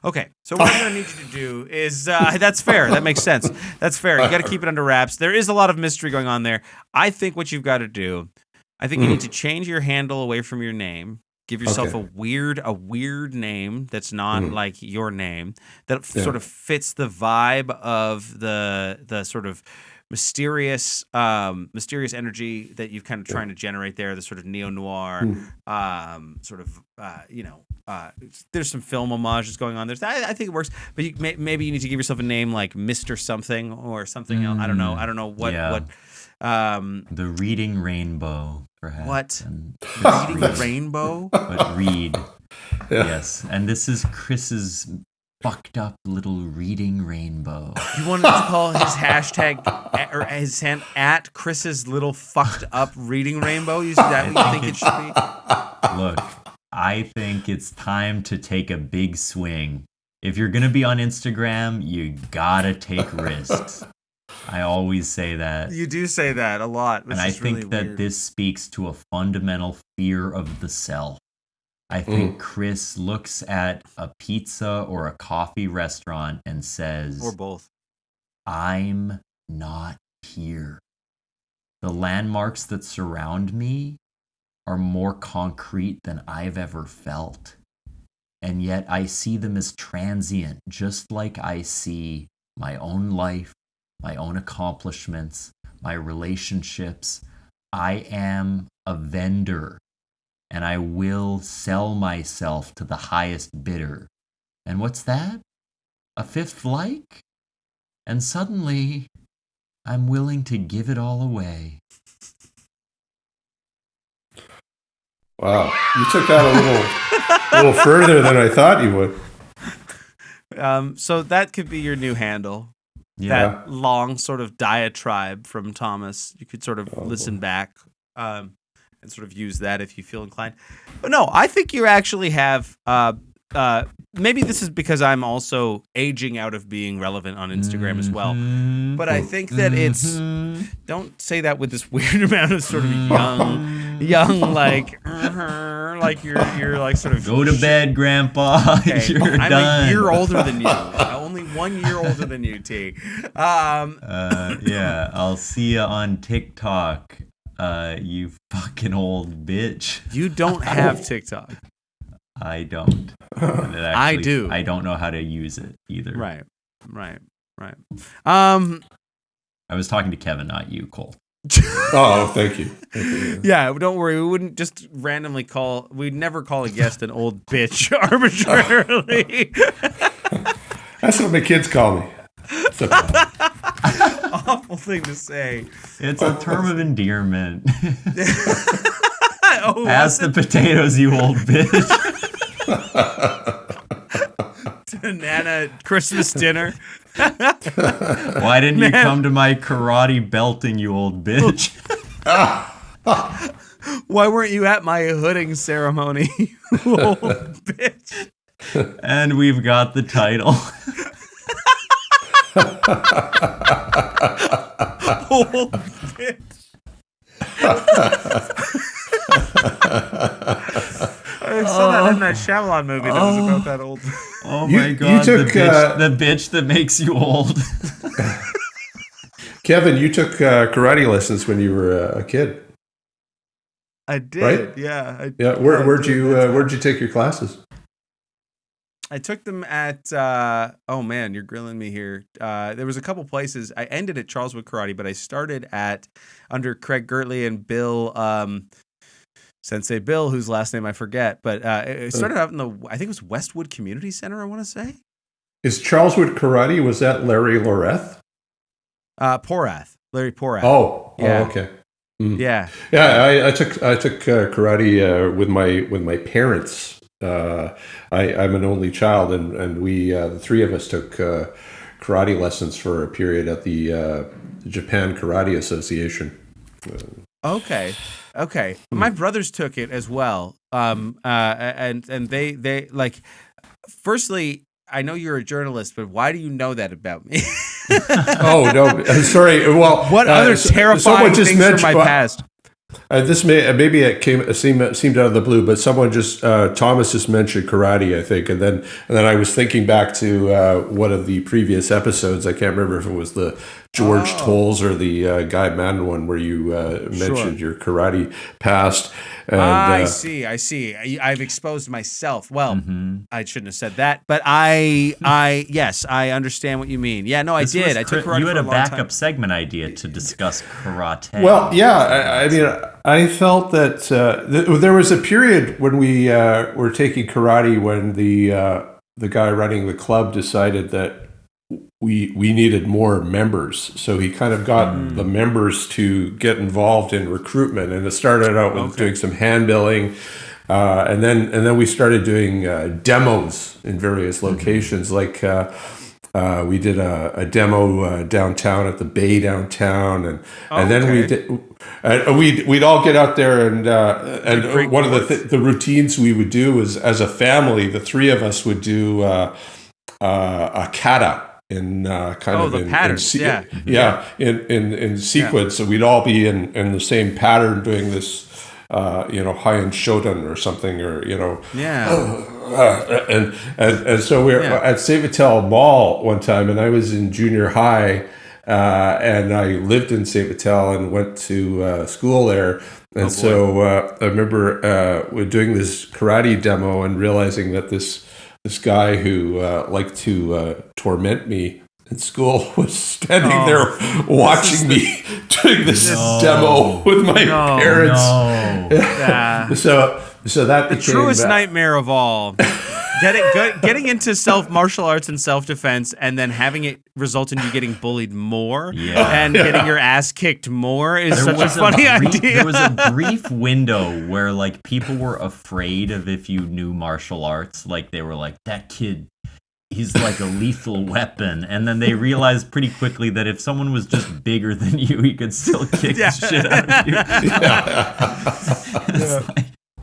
S2: Okay, so what I'm going to need you to do is, that's fair, that makes sense. That's fair, you got to keep it under wraps. There is a lot of mystery going on there. I think what you've got to do, I think you need to change your handle away from your name. Give yourself a weird name that's not like your name, that sort of fits the vibe of the sort of mysterious energy that you've kind of trying to generate there, the sort of neo-noir, there's some film homages going on there. I think it works, but maybe you need to give yourself a name like Mr. Something or something else. I don't know what.
S3: The Reading Rainbow, perhaps.
S2: What? The Reading Rainbow?
S3: But Read. Yes, and this is Chris's fucked up little Reading Rainbow.
S2: You wanted to call his hashtag or his hand at Chris's little fucked up Reading Rainbow? Is that what you think it should be?
S3: Look, I think it's time to take a big swing. If you're going to be on Instagram, you gotta take risks. I always say that.
S2: You do say that a lot, which
S3: and I
S2: is
S3: think
S2: really
S3: that
S2: weird.
S3: this speaks to a fundamental fear of the self. I think Chris looks at a pizza or a coffee restaurant and says,
S2: or both,
S3: I'm not here. The landmarks that surround me are more concrete than I've ever felt. And yet I see them as transient, just like I see my own life, my own accomplishments, my relationships. I am a vendor, and I will sell myself to the highest bidder. And what's that? A fifth like? And suddenly, I'm willing to give it all away.
S1: Wow, you took that a little further than I thought you would.
S2: So that could be your new handle.
S3: Yeah.
S2: That long sort of diatribe from Thomas. You could sort of listen back and sort of use that if you feel inclined. But no, I think you actually have. Maybe this is because I'm also aging out of being relevant on Instagram as well. But I think that it's. Don't say that with this weird amount of sort of young like you're like sort of.
S3: Go to bed, Grandpa.
S2: Okay.
S3: You're
S2: I'm
S3: done.
S2: a year older than you. Only 1 year older than you, T.
S3: Yeah, I'll see you on TikTok. You fucking old bitch.
S2: You don't have TikTok.
S3: I don't. Actually,
S2: I do.
S3: I don't know how to use it either.
S2: Right.
S3: I was talking to Kevin, not you, Cole.
S1: Oh, thank you.
S2: Yeah, don't worry. We wouldn't just randomly we'd never call a guest an old bitch arbitrarily.
S1: That's what my kids call me.
S2: Awful thing to say.
S3: It's a term of endearment.
S2: Oh,
S3: Pass the potatoes, you old bitch.
S2: Nana Christmas dinner.
S3: Why didn't you come to my karate belting, you old bitch?
S2: Why weren't you at my hooding ceremony, you old bitch?
S3: And we've got the title.
S2: Old bitch. I saw that in that Shyamalan movie that was about that old.
S3: Oh my god,
S1: you took,
S3: the bitch that makes you old.
S1: Kevin, you took karate lessons when you were a kid.
S2: I did,
S1: right?
S2: Yeah.
S1: Where'd you take your classes?
S2: I took them at. Oh man, you're grilling me here. There was a couple places. I ended at Charleswood Karate, but I started under Craig Gertley and Bill. Sensei Bill, whose last name I forget, but it started out in I think it was Westwood Community Center, I want to say.
S1: Is Charleswood Karate, was that Larry Loreth?
S2: Larry Porath.
S1: Oh,
S2: yeah.
S1: Oh, okay. Mm.
S2: Yeah.
S1: Yeah, I took karate with my parents. I'm an only child, and we the three of us took karate lessons for a period at the Japan Karate Association.
S2: Okay. My brothers took it as well. And they like. Firstly, I know you're a journalist, but why do you know that about me?
S1: Oh no, sorry. Well,
S2: what other terrifying things from my past?
S1: This maybe it seemed out of the blue, but someone just Thomas just mentioned karate, I think, and then I was thinking back to one of the previous episodes. I can't remember if it was the George Tolles or the Guy Madden one where you mentioned your karate past. And,
S2: I see. I've exposed myself. Well, I shouldn't have said that, but yes, I understand what you mean. Yeah, no, I did. I took karate.
S3: You had
S2: for
S3: a
S2: long
S3: backup
S2: time.
S3: segment idea to discuss karate.
S1: Well, yeah, I mean, I felt that there was a period when we were taking karate when the guy running the club decided that we needed more members, so he kind of got the members to get involved in recruitment, and it started out with doing some hand billing, and then we started doing demos in various locations. Like we did a demo downtown at the Bay downtown, and then we did. We'd all get out there, and one of the routines we would do was, as a family, the three of us would do a kata. In
S2: patterns,
S1: in sequence, so we'd all be in the same pattern doing this, High-end Shodan or something, or and so we were at Savitel Mall one time, and I was in junior high, and I lived in Savitel and went to school there, and I remember we're doing this karate demo and realizing that this guy who liked to torment me in school was standing there watching me doing this demo with my parents. So that
S2: the
S1: became
S2: truest nightmare of all. Getting into martial arts and self-defense, and then having it result in you getting bullied more and getting your ass kicked more is such a funny idea.
S3: There was a brief window where like people were afraid of if you knew martial arts. Like they were like, that kid, he's like a lethal weapon. And then they realized pretty quickly that if someone was just bigger than you, he could still kick the shit out of you.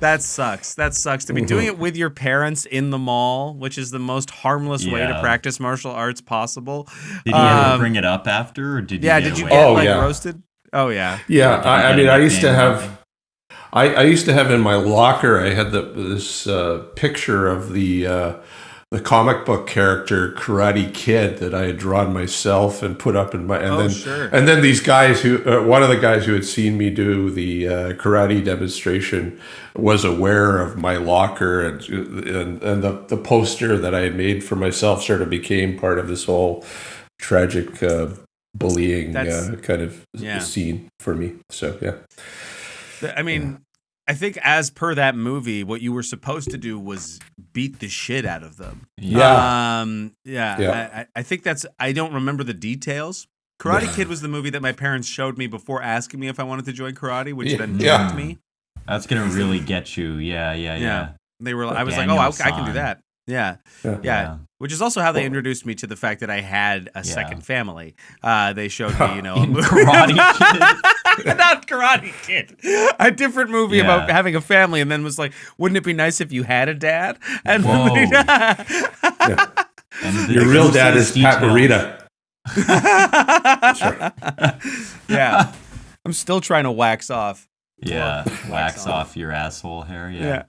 S2: That sucks. To be doing it with your parents in the mall, which is the most harmless way to practice martial arts possible.
S3: Did you ever bring it up after, or did you?
S2: Yeah, did you get roasted? Oh yeah.
S1: Yeah, I mean, I used to have. I used to have in my locker. I had this picture of the comic book character Karate Kid that I had drawn myself and put up in my and then these guys who one of the guys who had seen me do the karate demonstration was aware of my locker, and the poster that I had made for myself sort of became part of this whole tragic bullying kind of scene for me. So yeah,
S2: I mean. I think as per that movie, what you were supposed to do was beat the shit out of them. I think I don't remember the details. Karate Kid was the movie that my parents showed me before asking me if I wanted to join karate, which then hooked me.
S3: That's gonna really get you. Yeah.
S2: They were. I was like, oh, I can do that. Yeah. Which is also how they introduced me to the fact that I had a second family. They showed me, a movie.
S3: Karate Kid.
S2: Not Karate Kid. A different movie about having a family, and then was like, wouldn't it be nice if you had a dad? And
S3: And
S1: your real dad is Pat Morita.
S2: Yeah. I'm still trying to wax off.
S3: Yeah, wax off your asshole hair.
S2: Yeah.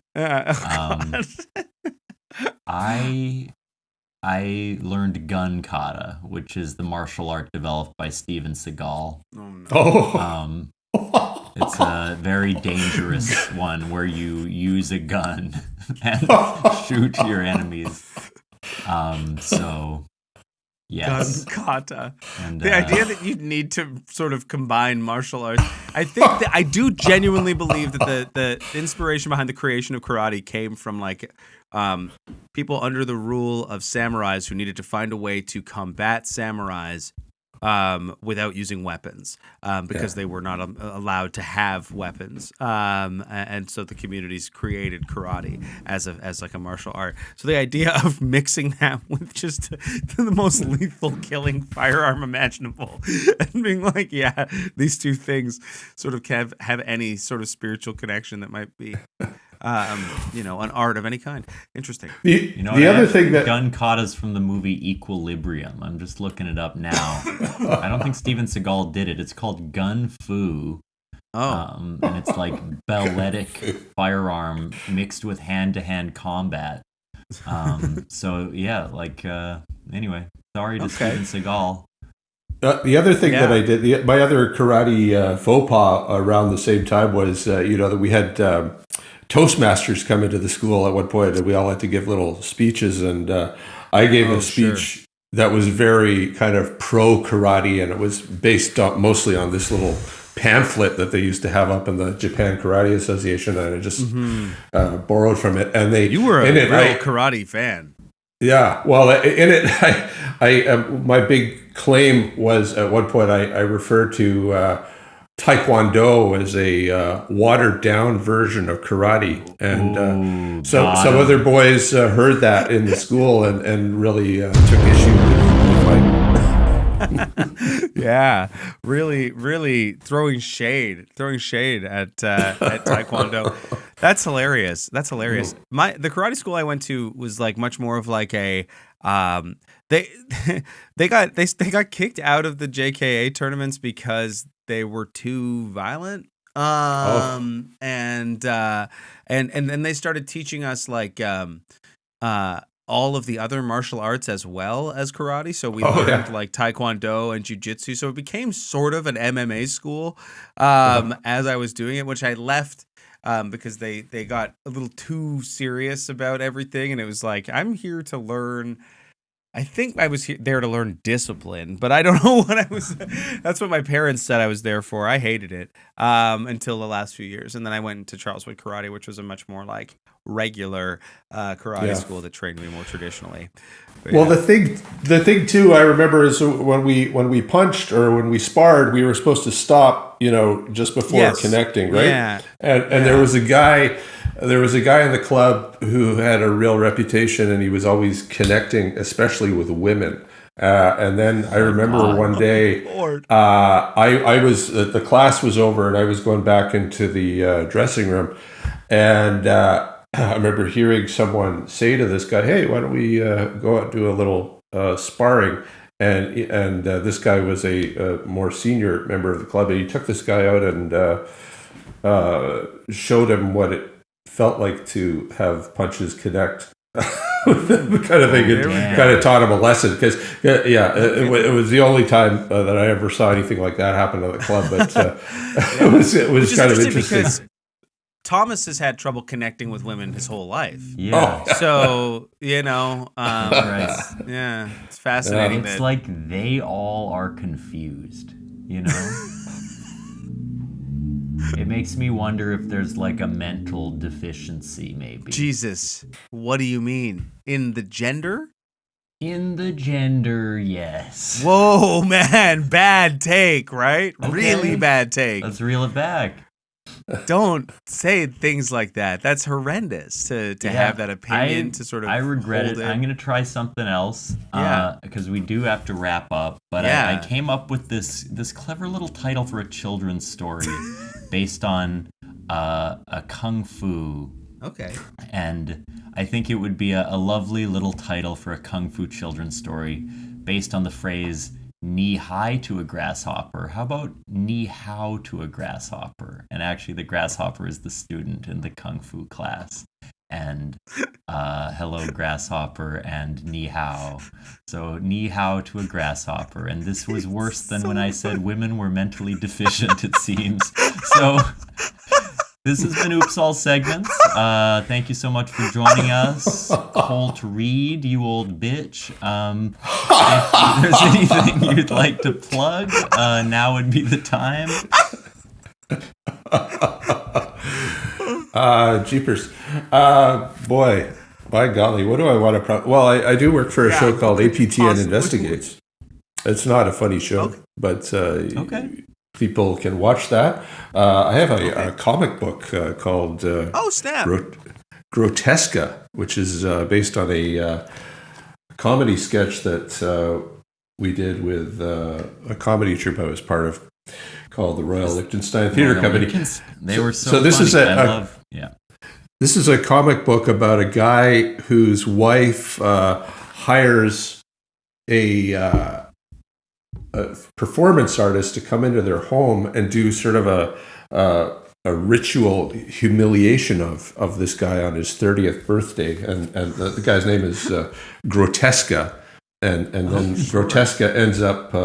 S3: I learned gun kata, which is the martial art developed by Steven Seagal. It's a very dangerous one where you use a gun and shoot your enemies. Yes.
S2: Gun kata. And, the idea that you need to sort of combine martial arts. I think that I do genuinely believe that the inspiration behind the creation of karate came from people under the rule of samurais who needed to find a way to combat samurais without using weapons because they were not allowed to have weapons, and so the communities created karate as like a martial art. So the idea of mixing that with just the most lethal killing firearm imaginable and being like, these two things sort of have any sort of spiritual connection that might be an art of any kind. Interesting.
S1: The other thing that
S3: gun katas from the movie Equilibrium. I'm just looking it up now. I don't think Steven Seagal did it. It's called Gun Fu. And it's like balletic firearm mixed with hand-to-hand combat. Anyway, sorry to Steven Seagal.
S1: The other thing that I did, my other karate faux pas around the same time was, that we had Toastmasters come into the school at one point, and we all had to give little speeches. And I gave a speech that was very kind of pro karate, and it was based mostly on this little pamphlet that they used to have up in the Japan Karate Association, and I just borrowed from it. And
S2: you were a real karate fan.
S1: Yeah, well, in it, I my big claim was at one point I referred to Taekwondo as a watered down version of karate, and some other boys heard that in the school and really took issue with
S2: my really throwing shade at Taekwondo. That's hilarious. The karate school I went to was like much more of like a they got kicked out of the JKA tournaments because they were too violent. And then they started teaching us like all of the other martial arts as well as karate. So we learned like Taekwondo and Jiu-Jitsu. So it became sort of an MMA school as I was doing it, which I left because they got a little too serious about everything. And it was like, I'm here to learn. I think I was there to learn discipline, but I don't know what I was. That's what my parents said I was there for. I hated it until the last few years. And then I went to Charleswood Karate, which was a much more like regular karate school that trained me more traditionally. But,
S1: well, the thing too, I remember is when we punched or when we sparred, we were supposed to stop, just before connecting, right?
S2: Yeah.
S1: And there was a guy. There was a guy in the club who had a real reputation, and he was always connecting, especially with women. And then I remember one day, I was the class was over, and I was going back into the dressing room, and I remember hearing someone say to this guy, "Hey, why don't we go out and do a little sparring?" And this guy was a more senior member of the club, and he took this guy out and showed him what it felt like to have punches connect. kind of thing. It kind of taught him a lesson because, it was the only time that I ever saw anything like that happen at the club. But it was kind of interesting.
S2: Because Thomas has had trouble connecting with women his whole life.
S3: Yeah.
S2: So,
S3: right.
S2: Yeah, it's fascinating.
S3: It's like they all are confused, It makes me wonder if there's like a mental deficiency, maybe.
S2: Jesus, what do you mean? In the gender?
S3: In the gender, yes.
S2: Whoa, man, bad take, right?
S3: Okay.
S2: Really bad take.
S3: Let's reel it back.
S2: Don't say things like that. That's horrendous to have that opinion, to sort of
S3: I regret
S2: hold
S3: it. I'm going to try something else because we do have to wrap up. But I came up with this clever little title for a children's story based on a kung fu.
S2: Okay.
S3: And I think it would be a lovely little title for a kung fu children's story based on the phrase knee high to a grasshopper. How about knee how to a grasshopper? And actually the grasshopper is the student in the kung fu class. And hello grasshopper and ni hao. So ni hao to a grasshopper. And this was worse than when I said women were mentally deficient, it seems. So this has been Oops All Segments. Thank you so much for joining us. Kolt Read, you old bitch. If there's anything you'd like to plug, now would be the time.
S1: Jeepers. Boy, by golly, what do I want to... Well, I do work for a show called APTN Investigates. It's not a funny show, but people can watch that. I have a comic book called Grotesca, which is based on a comedy sketch that we did with a comedy troupe I was part of called the Royal Liechtenstein Theatre Company.
S3: They were so
S1: this
S3: funny.
S1: This is a comic book about a guy whose wife hires a performance artist to come into their home and do sort of a ritual humiliation of this guy on his 30th birthday, and the guy's name is Grotesca, and then Grotesca ends up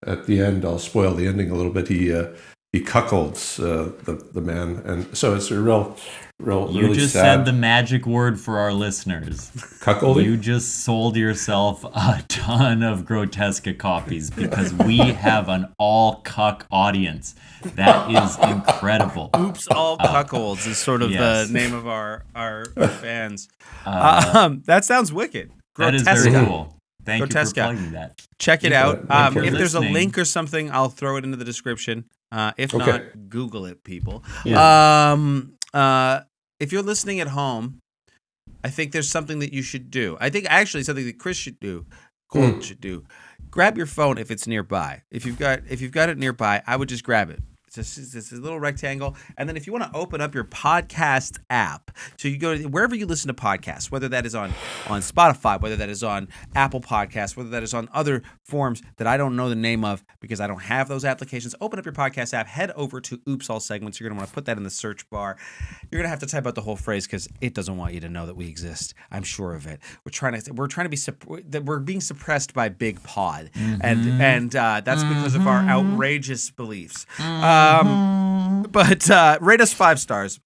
S1: at the end. I'll spoil the ending a little bit. He cuckolds the man, and so it's a real
S3: You
S1: really
S3: just
S1: sad.
S3: said the magic word for our listeners.
S1: Cuckolding?
S3: You just sold yourself a ton of Grotesca copies because we have an all cuck audience. That is incredible.
S2: Oops, all cuckolds is sort of the name of our fans. That sounds wicked.
S3: That is
S2: Grotesca.
S3: very cool. Thank you
S2: Grotesca.
S3: for plugging that.
S2: Check it out. If there's a
S3: listening.
S2: link or something, I'll throw it into the description. If not, Google it, people.
S3: Yeah.
S2: If you're listening at home, I think there's something that you should do. I think actually something that Chris should do, Kolt should do. Grab your phone if it's nearby. If you've got it nearby, I would just grab it. It's a little rectangle. And then if you want to open up your podcast app, so you go to wherever you listen to podcasts, whether that is on Spotify, whether that is on Apple Podcasts, whether that is on other forms that I don't know the name of because I don't have those applications, open up your podcast app, head over to Oops All Segments. You're going to want to put that in the search bar. You're going to have to type out the whole phrase because it doesn't want you to know that we exist. I'm sure of it. We're being suppressed by Big Pod. And that's because of our outrageous beliefs. But rate us 5 stars.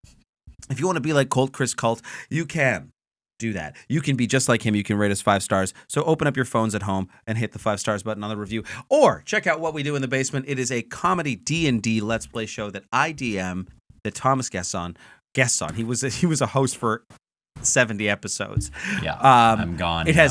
S2: If you want to be like Chris Kolt, you can do that. You can be just like him. You can rate us 5 stars. So open up your phones at home and hit the 5 stars button on the review. Or check out What We Do in the Basement. It is a comedy D&D Let's Play show that I DM, that Thomas guests on. He was a host for 70 episodes.
S3: Yeah, I'm gone now.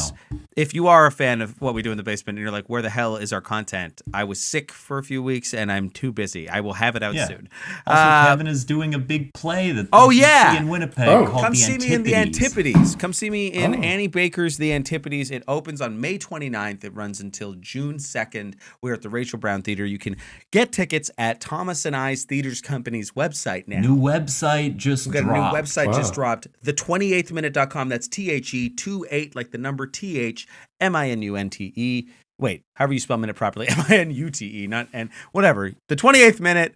S2: If you are a fan of What We Do in the Basement and you're like, where the hell is our content? I was sick for a few weeks and I'm too busy. I will have it out soon.
S3: Also, Kevin is doing a big play that you can see in Winnipeg called
S2: Come
S3: The
S2: see
S3: Antipodes.
S2: me in the Antipodes. Come see me in Annie Baker's The Antipodes. It opens on May 29th. It runs until June 2nd. We're at the Rachel Brown Theater. You can get tickets at Thomas and I's Theaters Company's website now.
S3: New website just dropped.
S2: We've got a new website just dropped. The28minute.com. That's THE28, like the number TH, MINUNTE. Wait, however you spell minute properly. MINUTE, not N, whatever. The 28th minute.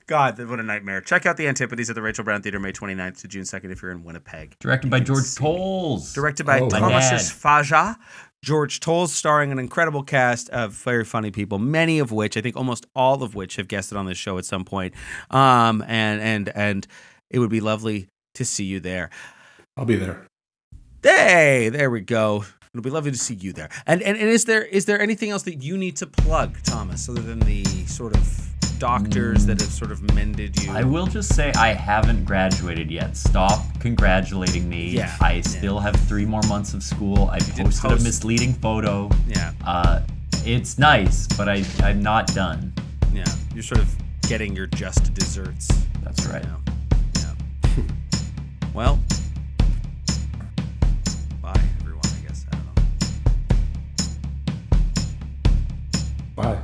S2: God, what a nightmare. Check out The Antipodes at the Rachel Brown Theater, May 29th to June 2nd if you're in Winnipeg.
S3: Directed by George Tolles.
S2: Directed by Thomas Faja. George Tolles, starring an incredible cast of very funny people, many of which, I think almost all of which, have guested on this show at some point. And it would be lovely to see you there.
S1: I'll be there.
S2: Hey, there we go. It'll be lovely to see you there. And is there anything else that you need to plug, Thomas, other than the sort of doctors that have sort of mended you?
S3: I will just say I haven't graduated yet. Stop congratulating me.
S2: Yeah.
S3: I still have 3 more months of school. I posted a misleading photo.
S2: Yeah.
S3: It's nice, but I'm not done.
S2: Yeah. You're sort of getting your just desserts.
S3: That's right.
S2: Yeah. Well, bye, everyone, I guess. I don't know.
S1: Bye.